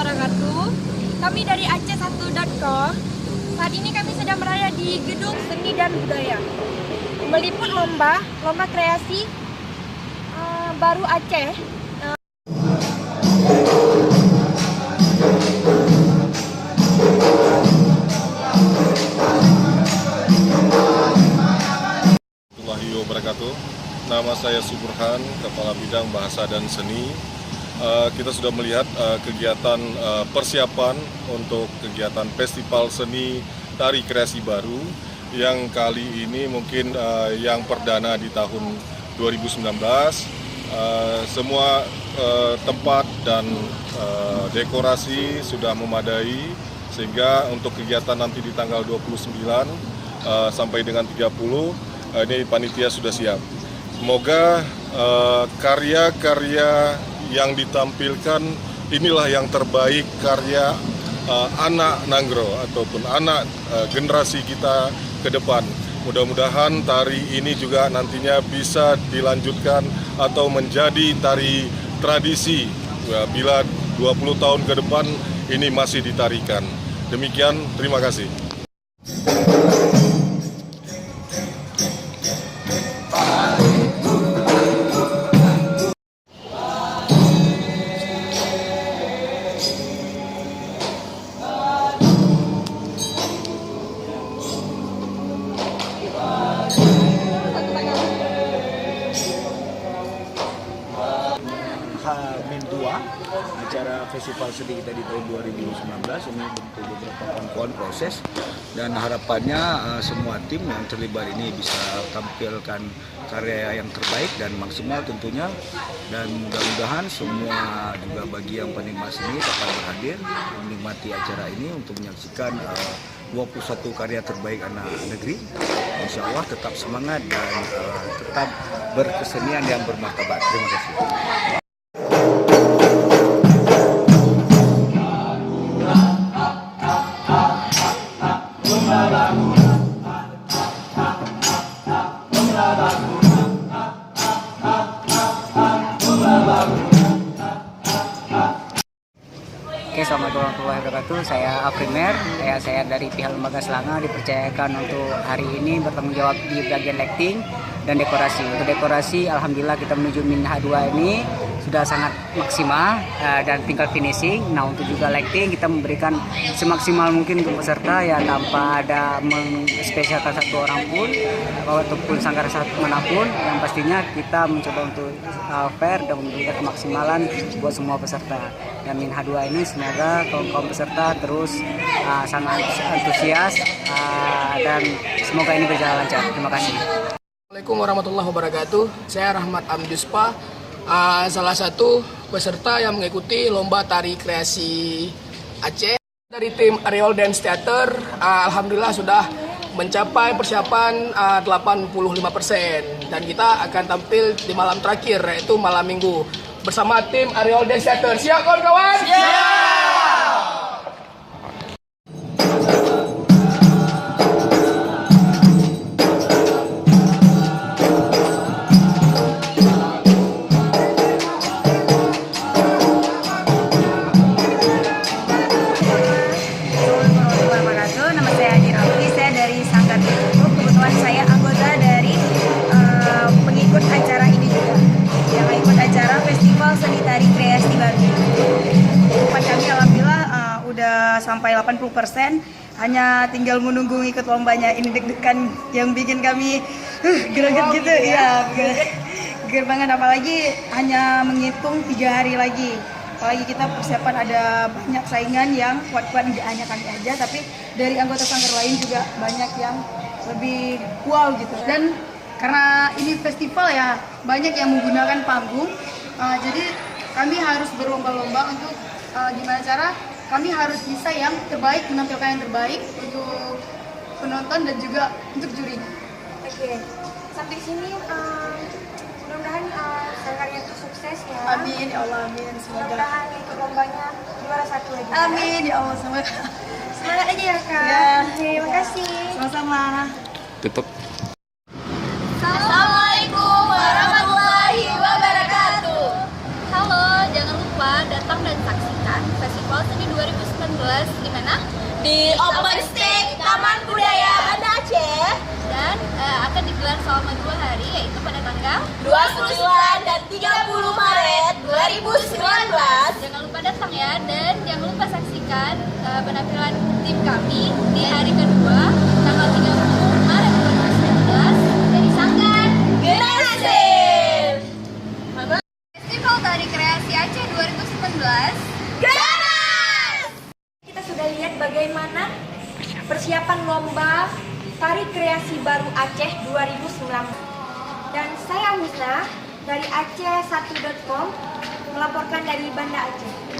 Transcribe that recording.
wabarakatuh. Kami dari Aceh1.com. Saat ini kami sedang berada di Gedung Seni dan Budaya, meliput lomba kreasi baru Aceh. Warahmatullahi wabarakatuh. Nama saya Suburhan, Kepala Bidang Bahasa dan Seni. Kita sudah melihat kegiatan persiapan untuk kegiatan Festival Seni Tari Kreasi Baru yang kali ini mungkin yang perdana di tahun 2019. Semua tempat dan dekorasi sudah memadai sehingga untuk kegiatan nanti di tanggal 29 sampai dengan 30 ini panitia sudah siap. Semoga karya-karya yang ditampilkan inilah yang terbaik karya anak Nanggro ataupun anak generasi kita ke depan. Mudah-mudahan tari ini juga nantinya bisa dilanjutkan atau menjadi tari tradisi bila 20 tahun ke depan ini masih ditarikan. Demikian, terima kasih. H-2 acara festival seni kita di tahun 2019 ini bentuk beberapa rangkaian proses dan harapannya semua tim yang terlibat ini bisa tampilkan karya yang terbaik dan maksimal tentunya, dan mudah-mudahan semua juga bagi yang penikmat seni dapat berhadir menikmati acara ini untuk menyaksikan 21 karya terbaik anak negeri. Insya Allah tetap semangat dan tetap berkesenian yang bermartabat. Terima kasih. Oke, Assalamualaikum warahmatullahi wabarakatuh. Saya Aprimer, saya dari pihak Lembaga Selanga dipercayakan untuk hari ini bertanggung jawab di bagian lighting dan dekorasi. Untuk dekorasi, alhamdulillah kita menuju Min H2 ini sudah sangat maksimal dan tinggal finishing. Nah, untuk juga lighting kita memberikan semaksimal mungkin untuk peserta ya, tanpa ada menspesialkan satu orang pun ataupun sanggar satu manapun. Yang pastinya kita mencoba untuk fair dan memberikan kemaksimalan buat semua peserta. Dan Min H2 ini semoga kaum peserta terus sangat antusias dan semoga ini berjalan lancar. Terima kasih. Assalamualaikum warahmatullahi wabarakatuh. Saya Rahmat Amduspa, salah satu peserta yang mengikuti lomba tari kreasi Aceh dari tim Areal Dance Theater. Alhamdulillah sudah mencapai persiapan 85% dan kita akan tampil di malam terakhir, yaitu malam Minggu bersama tim Areal Dance Theater. Siap kawan-kawan? Siap! Kebetulan saya anggota dari pengikut acara ini juga, yang ikut acara Festival Seni Tari Kreasi Baru. Tempat kami alhamdulillah udah sampai 80%, hanya tinggal menunggu ikut lombanya. Ini deg-degan yang bikin kami greget gitu ya, geger banget, apalagi hanya menghitung 3 hari lagi. Apalagi kita persiapan ada banyak saingan yang kuat-kuat, tidak hanya kami aja, tapi dari anggota sanggar lain juga banyak yang lebih wow gitu. Dan karena ini festival ya, banyak yang menggunakan panggung, jadi kami harus berlomba-lomba untuk gimana cara kami harus bisa yang terbaik, menampilkan yang terbaik untuk penonton dan juga untuk jurinya. Oke, sampai sini mudah-mudahan sanggarnya itu sukses ya. Amin ya Allah, amin. Semoga mudah-mudahan ikut lombanya juara 1 lagi. Amin ya Allah, semoga. Semangat aja ya Kak. Ya. Terima kasih. Sama-sama. Tutup. Assalamualaikum warahmatullahi wabarakatuh. Halo, jangan lupa datang dan saksikan Festival Seni 2019 di mana? Di Open Stage Taman Budaya Banda Aceh Dan akan digelar selama 2 hari, yaitu pada tanggal 29 dan 30 Maret 2019. Jangan lupa datang ya, dan jangan lupa saksikan penampilan tim kami di hari kedua tanggal 30 Maret 2019 dari Sanggar Generasi. Festival Tari Kreasi Aceh 2019. Kita sudah lihat bagaimana persiapan lomba Tari Kreasi Baru Aceh 2019. Dan saya Husna dari Aceh1.com melaporkan dari Banda Aceh.